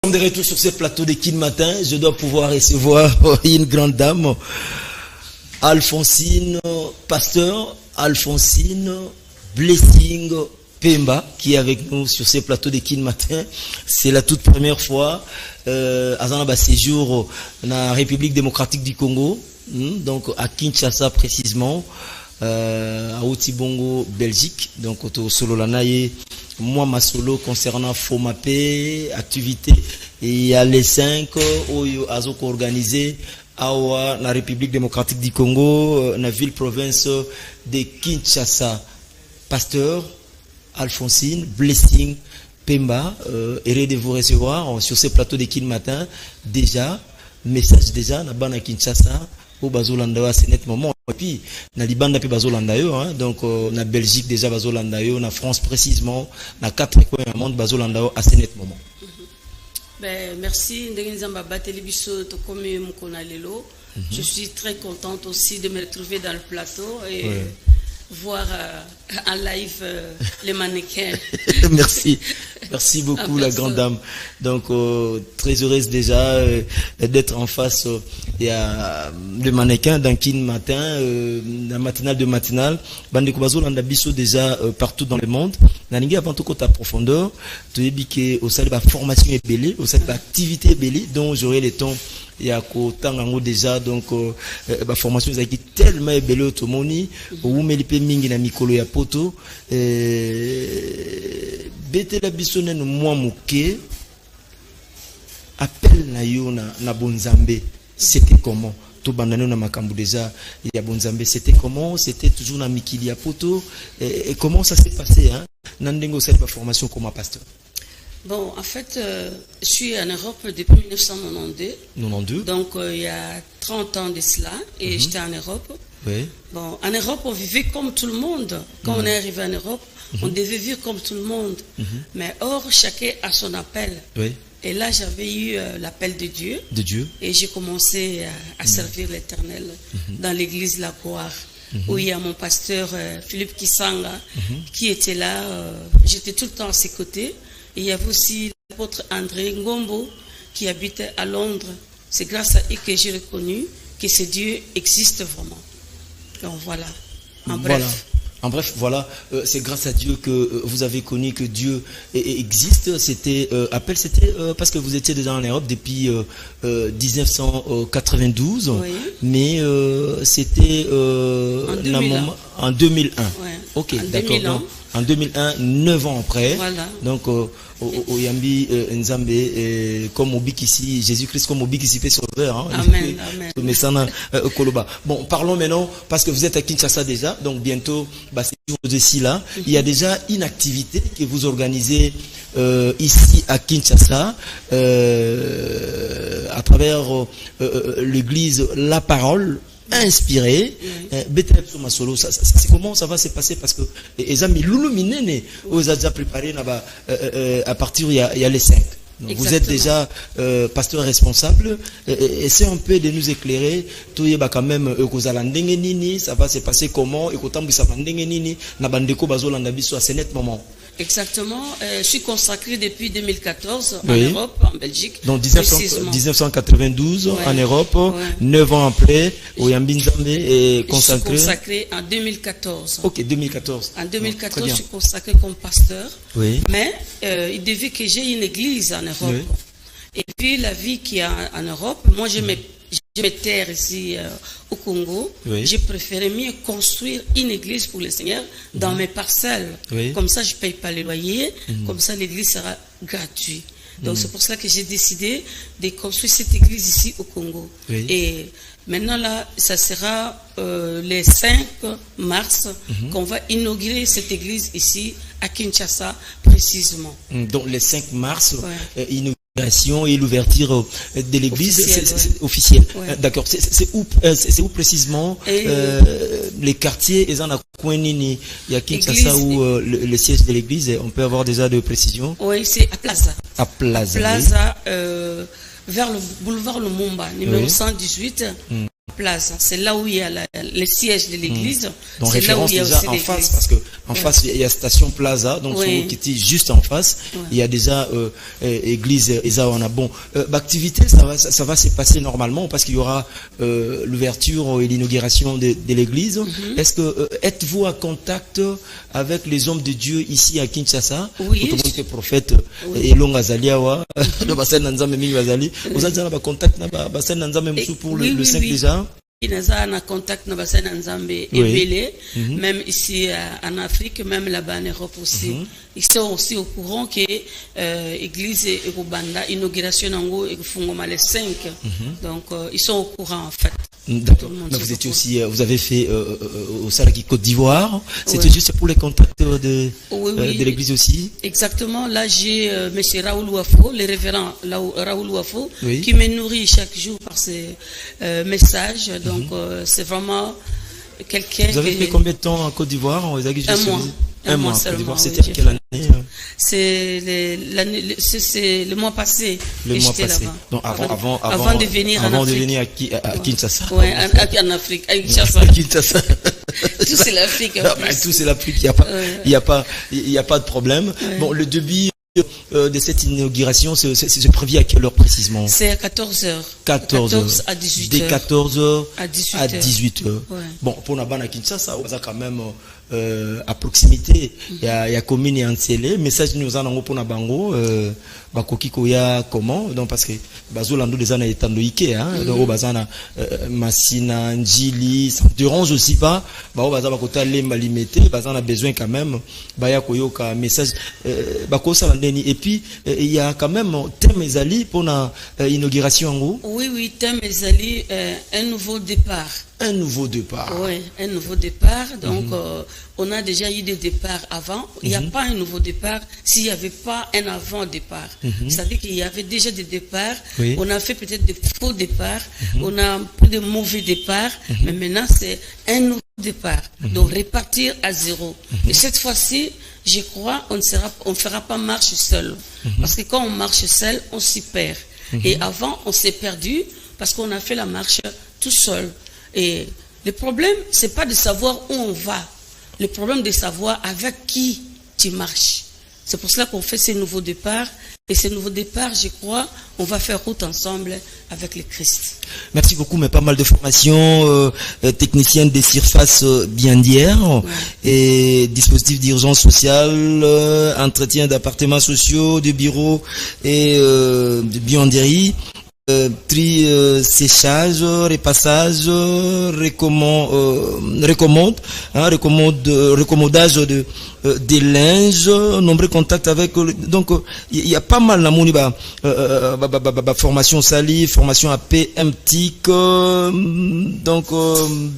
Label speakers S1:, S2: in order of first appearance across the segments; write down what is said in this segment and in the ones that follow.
S1: De retour sur ce plateau de Kin Matin, je dois pouvoir recevoir une grande dame, Alphonsine, pasteur Alphonsine Blessing Pemba, qui est avec nous sur ce plateau de Kin Matin. C'est la toute première fois à un séjour dans la République démocratique du Congo, donc à Kinshasa précisément, à Otibongo, Belgique. Donc au solo lanaye, moi ma solo concernant FOMAP, activité, et il y a les 5 Oyo Azoko organisé à la République démocratique du Congo, la ville province de Kinshasa. Pasteur Alphonsine Blessing Pemba, heureux de vous recevoir sur ce plateau de Kin Matin. Déjà, message déjà, na bana Kinshasa, au Bazolanda, c'est net moment. Et puis, na Libanda, puis Bazolanda, donc, na Belgique déjà Bazolanda, na France précisément, na 4 coins du monde, Bazolanda, à ce net moment.
S2: Merci. Je suis très contente aussi de me retrouver dans le plateau et voir en live les mannequins.
S1: Merci. Merci beaucoup, la grande dame. Donc, très heureuse déjà d'être en face. Il y a le mannequin dans Kin Matin, la matinale de matinale. Bande Kubazo Landabiso déjà partout dans le monde. Naningi avant tout côté à profondeur. Tu dis que au sein de la formation est belée, au sein de l'activité est belée, dont j'aurai le temps. Il y a qu'au déjà, donc, la formation est tellement belle au Tomoni, où Melipe Mingi na Mikolo ya Poto, Bete la Bissonne no moi mouké, appel na yo na Bonzambe, c'était comment? Tout bandano na makambu déjà, il y a Bonzambe, c'était comment? C'était toujours na Mikili ya Poto, et comment ça s'est passé, hein? Nandengo cette formation comme pasteur.
S2: Bon, en fait, je suis en Europe depuis 1992.
S1: 92.
S2: Donc, il y a 30 ans de cela, et j'étais en Europe.
S1: Oui.
S2: Bon, en Europe, on vivait comme tout le monde. Quand on est arrivé en Europe, on devait vivre comme tout le monde. Mais or, chacun a son appel.
S1: Oui.
S2: Et là, j'avais eu l'appel de Dieu.
S1: De Dieu.
S2: Et j'ai commencé à servir l'Éternel dans l'église La Gloire. Où il y a mon pasteur Philippe Kisanga qui était là. J'étais tout le temps à ses côtés. Et il y avait aussi l'apôtre André Ngombo qui habitait à Londres. C'est grâce à eux que j'ai reconnu que ce Dieu existe vraiment. Donc voilà, en bref.
S1: En bref, voilà, c'est grâce à Dieu que vous avez connu que Dieu existe. C'était c'était parce que vous étiez déjà en Europe depuis 1992, oui. Mais c'était en 2001.
S2: Ouais.
S1: Ok,
S2: d'accord.
S1: En 2001, 9 ans après.
S2: Voilà.
S1: Donc, au Yambi Nzambe, comme Obikisi, Jésus-Christ comme Obikisi fait sauveur. Hein,
S2: amen, amen.
S1: Bon, parlons maintenant, parce que vous êtes à Kinshasa déjà, donc bientôt, c'est au-dessus là. Il y a déjà une activité que vous organisez ici à Kinshasa, à travers l'église La Parole. Inspiré, c'est comment ça va se passer parce que les amis l'illuminé aux a préparé à partir il y a les 5. Donc vous êtes déjà pasteur responsable. Essayez un peu de nous éclairer. Tout y quand même ça va se passer comment et à ce net moment.
S2: Exactement. Je suis consacré depuis 2014 en Europe, en Belgique.
S1: Donc 1992 en Europe, 9 ans après, Oyambinzambe est consacré.
S2: Je suis consacré en 2014.
S1: Ok, 2014.
S2: En 2014, je suis consacré comme pasteur. Oui. Mais il devait que j'ai une église en Europe. Oui. Et puis la vie qu'il y a en Europe, moi je me terre ici au Congo, j'ai préféré mieux construire une église pour le Seigneur dans mes parcelles. Oui. Comme ça, je ne paye pas les loyers, comme ça l'église sera gratuite. Donc c'est pour cela que j'ai décidé de construire cette église ici au Congo. Oui. Et maintenant là, ça sera le 5 mars qu'on va inaugurer cette église ici à Kinshasa précisément.
S1: Donc le 5 mars, et l'ouverture de l'église officielle. Ouais. D'accord. C'est où précisément les quartiers et en il y a Kinshasa où le siège de l'église, on peut avoir déjà de précisions.
S2: Oui, c'est à Plaza.
S1: À Plaza.
S2: Plaza, vers le boulevard Lumumba, numéro 118. Plaza. C'est là où il y a le siège de l'église.
S1: Donc référence déjà en face, parce que en face il y a station Plaza, donc qui était juste en face. Il y a déjà église Ezawana. Bon, l'activité ça va se passer normalement parce qu'il y aura l'ouverture et l'inauguration de l'église. Est-ce que êtes-vous en contact avec les hommes de Dieu ici à Kinshasa?
S2: Oui.
S1: Tout le monde est prophète et Longazalia le bassin Nanzame Mingazali. Vous avez un contact na bassin Nanzame pour le 5 déjà?
S2: Il y a un contact na bassin Nanzame et même ici en Afrique, même là-bas en Europe aussi. Ils sont aussi au courant que l'église et Rubanda, inauguration nango et Fungoma les 5. Donc ils sont au courant en fait.
S1: D'accord. Mais vous étiez aussi, vous avez fait au Salaki Côte d'Ivoire. C'était juste pour les contacts de l'église aussi.
S2: Exactement. Là, j'ai M. Raoul Wafo, le révérend Raoul Wafo, qui me nourrit chaque jour par ses messages. Donc, c'est vraiment quelqu'un.
S1: Vous avez fait combien de temps en Côte d'Ivoire? Un mois en Côte d'Ivoire. C'était quelle année?
S2: C'est le mois passé.
S1: Le mois passé. Donc avant de venir à Kinshasa.
S2: Oui, en Afrique, à
S1: Kinshasa.
S2: Tout c'est l'Afrique.
S1: Tout c'est l'Afrique. Il y a pas de problème. Bon, le début de cette inauguration, c'est prévu à quelle heure précisément?
S2: C'est à 14h.
S1: 14h
S2: à 18h.
S1: Dès 14h
S2: à
S1: 18h. Bon, pour Nabana Kinshasa, on a quand même à proximité. Il y a commune et Ansele. Message nous en avons pour Nabango. Bakoki koya comment? Donc parce que bazolando des ana etando ike donc bazana Massina Njili ça ne dérange aussi pas baza bakota lemba limité bazana besoin quand même baya koyoka message bakosa ndeni. Et puis il y a quand même thème ezali pour la inauguration en gros.
S2: Oui, thème ezali un nouveau départ.
S1: Un nouveau départ.
S2: Oui, un nouveau départ. Donc, on a déjà eu des départs avant. Il n'y a pas un nouveau départ s'il n'y avait pas un avant-départ. C'est-à-dire qu'il y avait déjà des départs. On a fait peut-être des faux départs. On a un peu de mauvais départs. Mais maintenant, c'est un nouveau départ. Donc, repartir à zéro. Et cette fois-ci, je crois, on ne fera pas marche seul. Parce que quand on marche seul, on s'y perd. Et avant, on s'est perdu parce qu'on a fait la marche tout seul. Et le problème, c'est pas de savoir où on va. Le problème, de savoir avec qui tu marches. C'est pour cela qu'on fait ces nouveaux départs. Et ces nouveaux départs, je crois, on va faire route ensemble avec le Christ.
S1: Merci beaucoup, mais pas mal de formations, technicienne des surfaces biendières, et dispositifs d'urgence sociale, entretien d'appartements sociaux, de bureaux et de bienderie. Tri séchage, repassage, recommodage des linges, nombreux contacts avec donc il y a pas mal la moni formation sali, formation AP MTIC, donc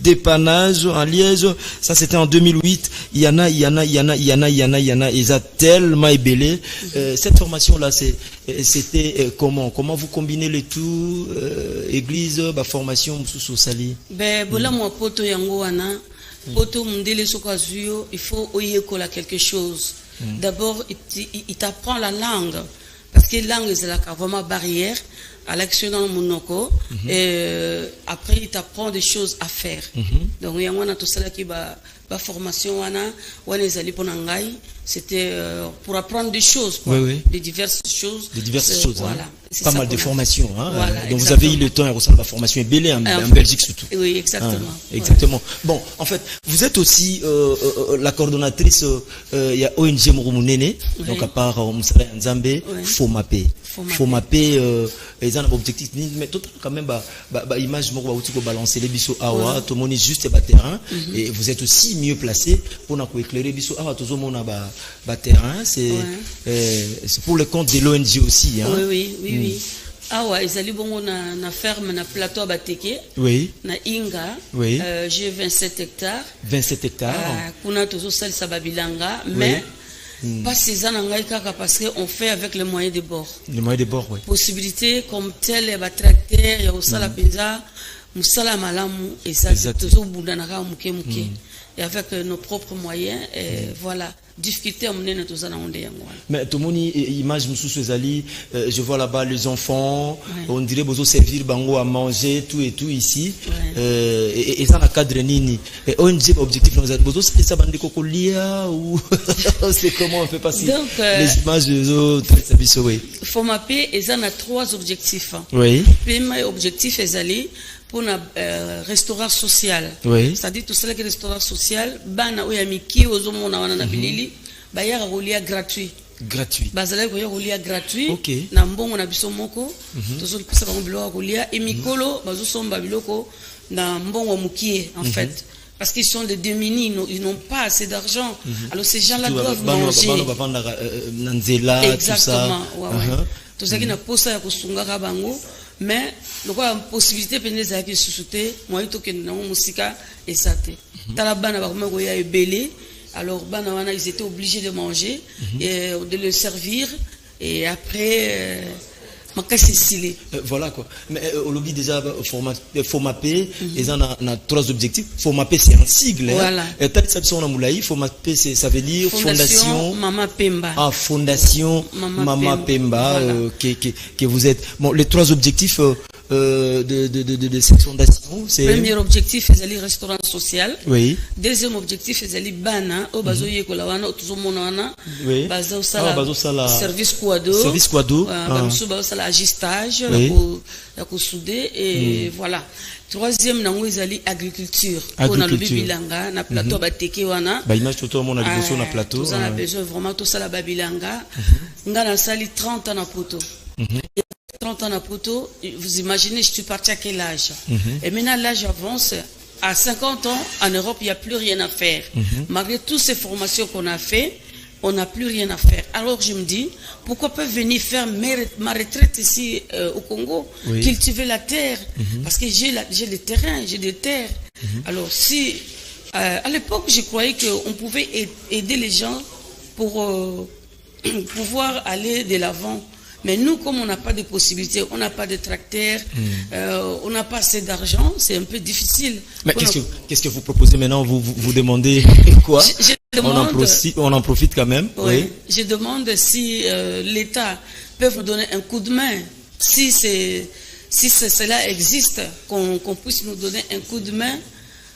S1: dépannage en Liège, ça c'était en 2008. Il y en a ils a tellement ébélé. Cette formation là c'était comment vous combinez le tout, église formation sous sali?
S2: Bola mo poto yango wana poto mundele sokazuyo, il faut oyekola quelque chose. D'abord il t'apprend la langue parce que la langue c'est la vraiment barrière à l'action dans le monoko. Et après il t'apprend des choses à faire. Donc yango na tout cela qui ba formation wana ezali pona ngai, c'était pour apprendre des choses quoi. Des diverses choses.
S1: Voilà. Pas mal de formations. Voilà, donc vous avez eu le temps à recevoir la formation belée en Belgique surtout.
S2: Oui, exactement.
S1: Exactement. Bon, en fait, vous êtes aussi la coordonnatrice. Il y a ONG Murumunene, donc à part Moussala Nzambe, FOMAPE. Ils ont un objectif, mais tout quand même, image moko ba outiko balancer les biso awa, tout le monde est juste bas terrain, et vous êtes aussi mieux placé pour nous éclairer biso awa, tout le monde bas terrain, c'est pour le compte de l'ONG aussi.
S2: Oui. Awa, ils allaient bon na ferme, na plateau à Bateke. Na Inga. J'ai 27 hectares.
S1: 27 hectares.
S2: Kuna tozo sal sababilanga, mais pas ces kaka parce qu'on fait avec les moyens de bord.
S1: Les moyens de bord,
S2: Possibilité comme tel, tracteur, il y a aussi la pizza. musala malamu et ça toujours bundanaka muke muke et avec nos propres moyens et voilà difficulté amnene tozana onde yango.
S1: Mais tout le monde image mususu ezali je vois là-bas les enfants on dirait bozo servir bango à manger tout et tout ici et ça na cadre nini ONG objectif nous bozo ça bande kokolia ou c'est comment on fait passer donc, les images des autres services oui.
S2: FOMAPE ezana na 3 objectifs.
S1: Oui.
S2: Premier objectif ezali pour un restaurant social.
S1: Oui.
S2: C'est-à-dire tout ça que restaurant social, bana oyamiki ozomona wana na bilili, ba ya rolia gratuit.
S1: Gratuit.
S2: Bazala ko ya rolia gratuit.
S1: OK.
S2: Na mbongo na biso moko, tozo pesa ba biloko rolia et mikolo bazo somba biloko na mbongo mukie en fait. Parce qu'ils sont des démunis, ils n'ont pas assez d'argent. Alors ces gens-là doivent manger. Exactement. Tout ça qui n'a pas ça ya kosunga bango. Mais le quoi possibilité peneza qui sous-souté moi il toque na musika et ça te talabana ba ko ya ebelé alors bana wana ils étaient obligés de manger et de le servir et après
S1: voilà quoi. Mais au lobby déjà FOMAPE ils en a 3 objectifs. FOMAPE c'est un sigle.
S2: Voilà.
S1: Et peut-être ça son amoulaï FOMAPE ça veut dire fondation
S2: Mama Pemba.
S1: Ah fondation Mama Pemba voilà. Que vous êtes. Bon les 3 objectifs de cette fondation c'est
S2: premier objectif c'est le restaurant social.
S1: Oui.
S2: Deuxième objectif c'est le bana au bazo yekola wana tuzomona wana
S1: oui.
S2: bazo sala service quado agistage la soudé et voilà. Troisième nango ezali agriculture. On a le bilanga na plateau bateke wana.
S1: Ba image toto mon alimentation na plateau.
S2: On a besoin vraiment tout ça la babilanga. Ngana sali 30 ans na poto. 30 ans na poto, vous imaginez je suis parti à quel âge? Et maintenant l'âge avance. À 50 ans en Europe, il n'y a plus rien à faire. Malgré toutes ces formations qu'on a fait, on n'a plus rien à faire. Alors je me dis, pourquoi pas venir faire ma retraite ici au Congo, cultiver la terre, parce que j'ai des terrains, j'ai des terres. Alors si, à l'époque, je croyais qu'on pouvait aider les gens pour pouvoir aller de l'avant. Mais nous, comme on n'a pas de possibilités, on n'a pas de tracteurs, on n'a pas assez d'argent, c'est un peu difficile.
S1: Mais qu'est-ce que vous proposez maintenant? Vous demandez quoi? On en profite quand même.
S2: Oui. Je demande si l'État peut nous donner un coup de main. Si cela existe, qu'on puisse nous donner un coup de main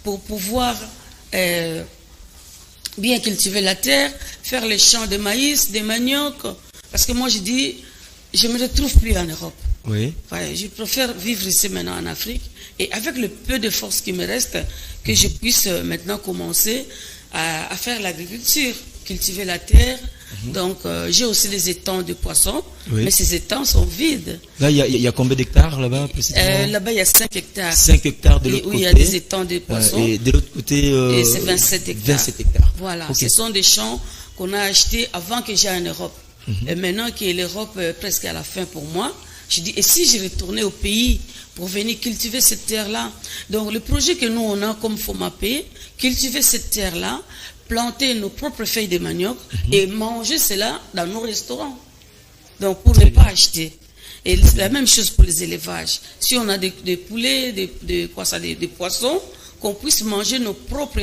S2: pour pouvoir bien cultiver la terre, faire les champs de maïs, des manioc. Parce que moi, je dis, je ne me retrouve plus en Europe.
S1: Oui.
S2: Ouais, je préfère vivre ici maintenant en Afrique. Et avec le peu de force qui me reste, que je puisse maintenant commencer à faire l'agriculture, cultiver la terre. Donc, j'ai aussi des étangs de poissons, mais ces étangs sont vides.
S1: Là, il y a combien d'hectares là-bas?
S2: Là-bas, il y a 5 hectares.
S1: 5 hectares de l'autre côté.
S2: Oui, il y a des étangs de poissons.
S1: Et de l'autre côté,
S2: c'est 27 hectares.
S1: 27 hectares.
S2: Voilà, ce sont des champs qu'on a achetés avant que j'aille en Europe. Et maintenant que l'Europe est presque à la fin pour moi, je dis, et si je retournais au pays pour venir cultiver cette terre-là? Donc, le projet que nous, on a comme FOMAPE, cultiver cette terre-là, planter nos propres feuilles de manioc et manger cela dans nos restaurants. Donc, pour ne pas acheter. Et c'est la même chose pour les élevages. Si on a des poulets, des poissons, qu'on puisse manger nos propres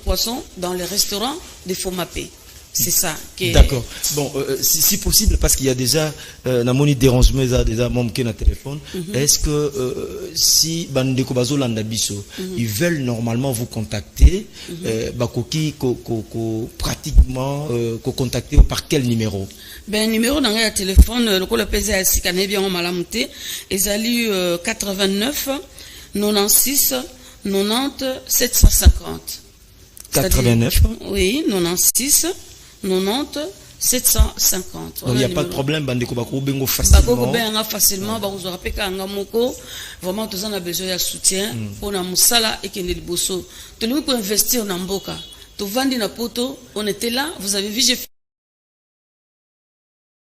S2: poissons dans les restaurants de FOMAPE. C'est ça.
S1: D'accord. Bon, si possible, parce qu'il y a déjà namoni dérangement déjà mon na téléphone. Est-ce que si bandeko bazolanda biso, ils veulent normalement vous contacter, bakoki pratiquement contacter par quel numéro?
S2: Ben numéro dans le téléphone, le col pesé à sikané bien en malamté, ezali 89 96 90 750.
S1: 89.
S2: Oui, 96 90 750.
S1: Donc il n'y a pas de problème, bandeko bako bengo facilement.
S2: Bako benga facilement, bako zorapeka anga moko. Vraiment tous on a besoin de soutien pour na musala et kende liboso. Tout le monde peut investir na mboka. To vandi na poto, on était là, vous avez vu j'ai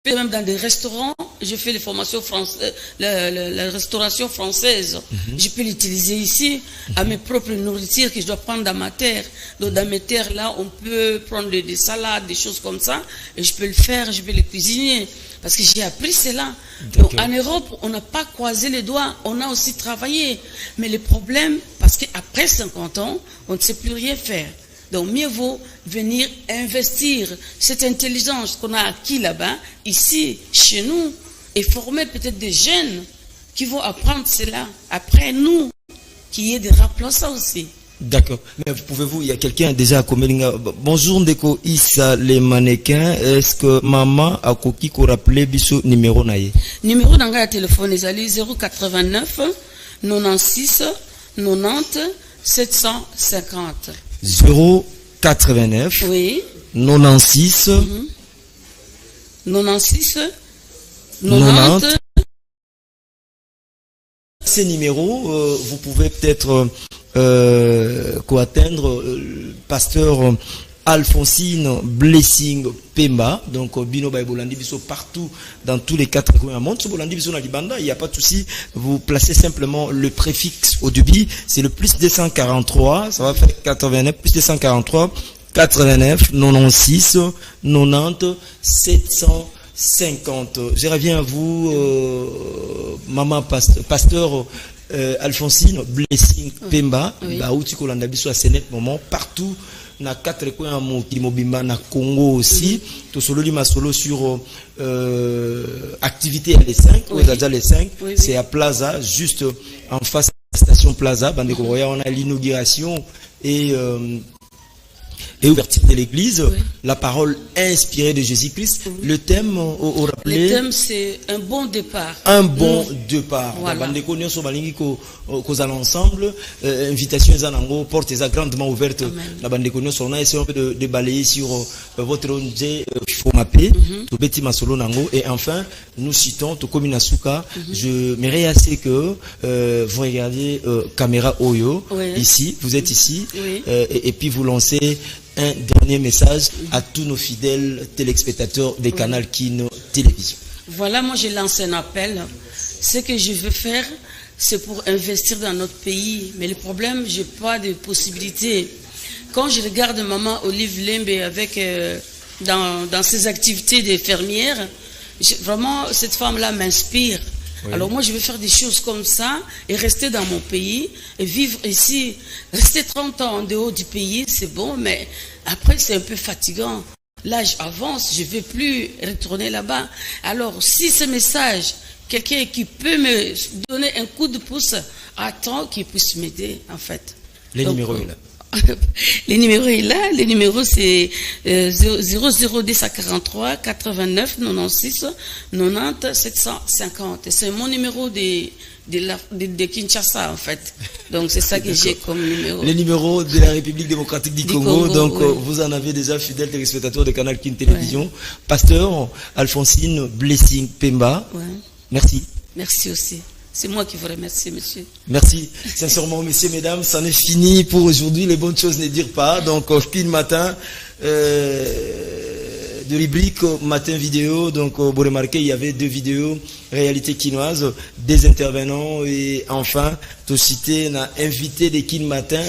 S2: même dans des restaurants, je fais les formations françaises, la restauration française. Je peux l'utiliser ici, à mes propres nourritures que je dois prendre dans ma terre. Donc dans mes terres, là, on peut prendre des salades, des choses comme ça, et je peux le faire, je peux les cuisiner. Parce que j'ai appris cela. Donc, en Europe, on n'a pas croisé les doigts, on a aussi travaillé. Mais le problème, parce qu'après 50 ans, on ne sait plus rien faire. Donc, mieux vaut venir investir cette intelligence qu'on a acquis là-bas, ici, chez nous, et former peut-être des jeunes qui vont apprendre cela. Après nous, qui aidera à ça aussi.
S1: D'accord. Mais pouvez-vous, il y a quelqu'un déjà à Komelinga. Bonjour Ndeko Issa, les mannequins. Est-ce que maman a coquille qu'on rappelait biso numéro naïe?
S2: Numéro d'anga à téléphone, les alliés 089 96 90 750.
S1: 089
S2: oui.
S1: 96
S2: 96 90.
S1: Ces numéros, vous pouvez peut-être atteindre pasteur Alphonsine Blessing Pemba, donc Bino Bolandi Biso partout dans tous les 4 coins du monde. Sur Bolandi Biso na Libanda, il n'y a pas de souci, vous placez simplement le préfixe au débit, c'est le plus 243, ça va faire 89, plus 243, 89, 96, 90, 750. Je reviens à vous, maman pasteur Alphonsine Blessing Pemba, Baouti Kolanda Biso à Sénet moment partout. Na 4 coins à Mobimba, na Congo aussi. Tout solo ma solo sur activité à les 5, les 5. C'est à Plaza, juste en face de la station Plaza. Bandeko Roya, on a l'inauguration et ouverture de l'église, la parole inspirée de Jésus-Christ. Le thème au rappelé.
S2: Le thème c'est un bon départ.
S1: Un bon départ.
S2: Voilà.
S1: Qu'on allons ensemble. Invitation Zanango, porte grandement ouverte. La bande de cognos, on a essayé un peu de balayer sur votre ONG Fomapé, Tobeti Masolo Nango. Et enfin, nous citons Tokomi Nasuka. Je me réassure que vous regardez caméra Oyo ici. Vous êtes ici. Et puis vous lancez un dernier message à tous nos fidèles téléspectateurs des canaux Kin Télévision.
S2: Voilà, moi j'ai lancé un appel. Ce que je veux faire, c'est pour investir dans notre pays. Mais le problème, je n'ai pas de possibilité. Quand je regarde maman Olive Lembe avec, dans ses activités de fermière, vraiment, cette femme-là m'inspire. Alors moi, je vais faire des choses comme ça et rester dans mon pays et vivre ici. Rester 30 ans en dehors du pays, c'est bon, mais après, c'est un peu fatigant. L'âge avance, je ne vais plus retourner là-bas. Alors, si ce message, quelqu'un qui peut me donner un coup de pouce, attends qu'il puisse m'aider, en fait.
S1: Les numéros est là.
S2: Les numéros est là. Les numéros c'est 00243 89 96 90 750. C'est mon numéro de Kinshasa en fait. Donc c'est ça que j'ai comme numéro.
S1: Les numéros de la République démocratique du Congo. Donc vous en avez déjà fidèles téléspectateurs de Canal Kin Télévision. Pasteur Alphonsine Blessing Pemba. Merci.
S2: Merci aussi. C'est moi qui vous remercie, monsieur.
S1: Merci. Sincèrement, messieurs, mesdames, ça n'est fini pour aujourd'hui. Les bonnes choses ne dirent pas. Donc, Kin Matin, de rubrique Matin vidéo. Donc, vous remarquez, il y avait 2 vidéos, réalité quinoise, des intervenants. Et enfin, tout cité, on a invité des Kin Matin.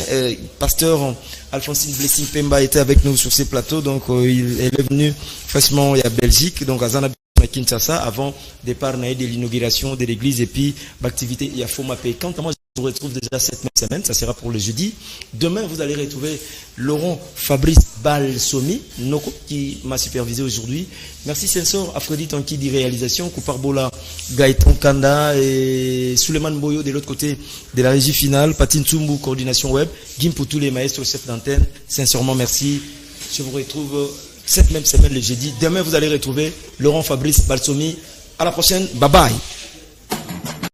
S1: Pasteur Alphonsine Blessing Pemba était avec nous sur ces plateaux. Donc, il est venu facilement à Belgique. Donc, à Zana Kinshasa avant départ de l'inauguration de l'église et puis l'activité il y a Fomapé. Quant à moi, je vous retrouve déjà cette même semaine, ça sera pour le jeudi. Demain, vous allez retrouver Laurent Fabrice Balsomi, Noko, qui m'a supervisé aujourd'hui. Merci Sensor, Aphrodite Anki dit réalisation, Kouparbola, Gaëtan Kanda et Suleiman Boyo de l'autre côté de la régie finale, Patine Tsumbu, coordination web, Gim pour tous les maestros chefs d'antenne. Sincèrement, merci. Je vous retrouve cette même semaine le jeudi. Demain, vous allez retrouver Laurent Fabrice Balsomi. À la prochaine. Bye bye.